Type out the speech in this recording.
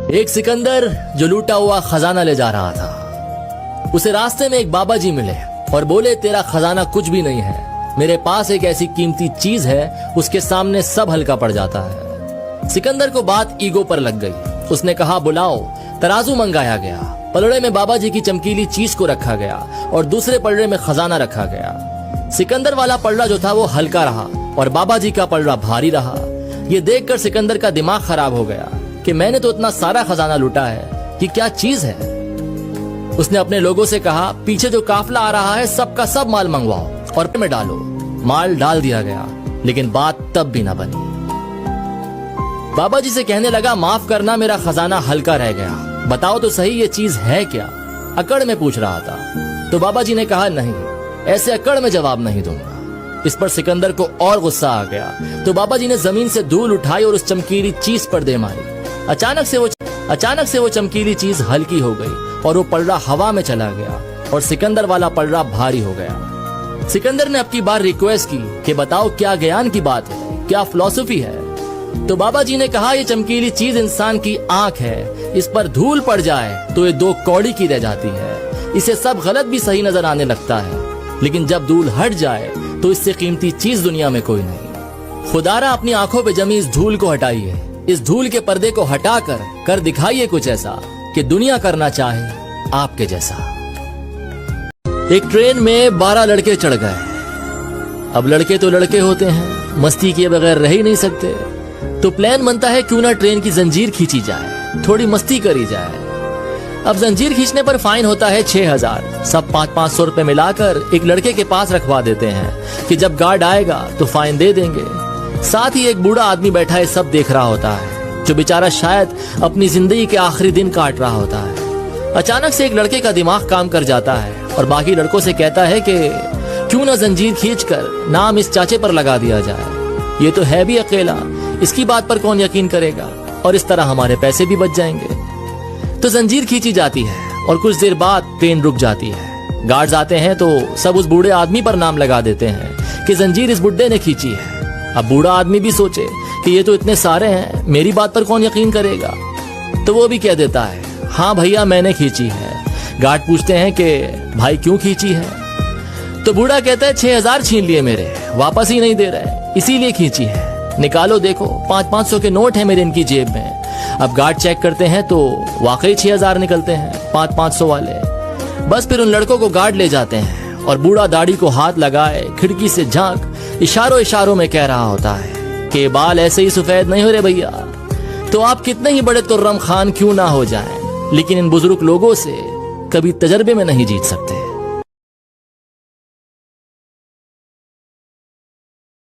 एक सिकंदर जो लूटा हुआ खजाना ले जा रहा था, उसे रास्ते में एक बाबा जी मिले और बोले, तेरा खजाना कुछ भी नहीं है, मेरे पास एक ऐसी कीमती चीज है, उसके सामने सब हल्का पड़ जाता है। सिकंदर को बात ईगो पर लग गई। उसने कहा, बुलाओ। तराजू मंगाया गया। पलड़े में बाबा जी की चमकीली चीज को रखा गया और दूसरे पलड़े में खजाना रखा गया। सिकंदर वाला पलड़ा जो था वो हल्का रहा और बाबा जी का पलड़ा भारी रहा। ये देखकर सिकंदर का दिमाग खराब हो गया कि मैंने तो इतना सारा खजाना लूटा है, कि क्या चीज है। उसने अपने लोगों से कहा, पीछे जो काफला आ रहा है सबका सब माल मंगवाओ और में डालो। माल डाल दिया गया, लेकिन बात तब भी न बनी। बाबा जी से कहने लगा, माफ करना, मेरा खजाना हल्का रह गया, बताओ तो सही ये चीज है क्या। अकड़ में पूछ रहा था। तो बाबा जी ने कहा, नहीं, ऐसे अकड़ में जवाब नहीं दूंगा। इस पर सिकंदर को और गुस्सा आ गया, तो बाबा जी ने जमीन से धूल उठाई और उस चमकीली चीज पर दे मारी। अचानक से वो चमकीली चीज हल्की हो गई और वो पलड़ा हवा में चला गया और सिकंदर वाला पलड़ा भारी हो गया। सिकंदर ने अब की बार रिक्वेस्ट की कि बताओ क्या ज्ञान की बात है, क्या फिलॉसफी है। तो बाबा जी ने कहा, ये चमकीली चीज इंसान की आंख है, इस पर धूल पड़ जाए तो ये 2 कौड़ी की रह जाती है। इसे सब गलत भी सही नजर आने लगता है, लेकिन जब धूल हट जाए तो इससे कीमती चीज दुनिया में कोई नहीं। खुदारा अपनी आंखों पे जमी इस धूल को हटाइए, इस धूल के पर्दे को हटाकर कर दिखाइए कुछ ऐसा कि दुनिया करना चाहे आपके जैसा। एक ट्रेन में 12 लड़के चढ़ गए। अब लड़के तो लड़के होते हैं, मस्ती किए बगैर रह ही नहीं सकते। तो प्लान बनता है क्यों ना ट्रेन की जंजीर खींची जाए, थोड़ी मस्ती करी जाए। अब जंजीर खींचने पर फाइन होता है 6000। सब 500-500 रुपए मिलाकर एक लड़के के पास रखवा देते हैं कि जब गार्ड आएगा तो फाइन दे देंगे। साथ ही एक बूढ़ा आदमी बैठा है, सब देख रहा होता है, जो बेचारा शायद अपनी जिंदगी के आखिरी दिन काट रहा होता है। अचानक से एक लड़के का दिमाग काम कर जाता है और बाकी लड़कों से कहता है कि क्यों ना जंजीर खींचकर नाम इस चाचे पर लगा दिया जाए। ये तो है भी अकेला, इसकी बात पर कौन यकीन करेगा, और इस तरह हमारे पैसे भी बच जाएंगे। तो जंजीर खींची जाती है और कुछ देर बाद ट्रेन रुक जाती है। गार्ड्स आते हैं तो सब उस बूढ़े आदमी पर नाम लगा देते हैं कि जंजीर इस बुड्ढे ने खींची है। अब बूढ़ा आदमी भी सोचे कि ये तो इतने सारे हैं, मेरी बात पर कौन यकीन करेगा, तो वो भी कह देता है, हाँ भैया मैंने खींची है। गार्ड पूछते हैं कि भाई क्यों खींची है। तो बूढ़ा कहता है, 6000 छीन लिए मेरे, वापस ही नहीं दे रहे, इसीलिए खींची है। निकालो देखो, 500-500 के नोट है मेरे इनकी जेब में। अब गार्ड चेक करते हैं तो वाकई 6000 निकलते हैं, 500-500 वाले। बस फिर उन लड़कों को गार्ड ले जाते हैं और बूढ़ा दाढ़ी को हाथ लगाए खिड़की से झांक इशारों में कह रहा होता है कि बाल ऐसे ही सफेद नहीं हो रहे भैया, तो आप कितने ही बड़े तुर्रम खान क्यों ना हो जाएं, लेकिन इन बुजुर्ग लोगों से कभी तजर्बे में नहीं जीत सकते।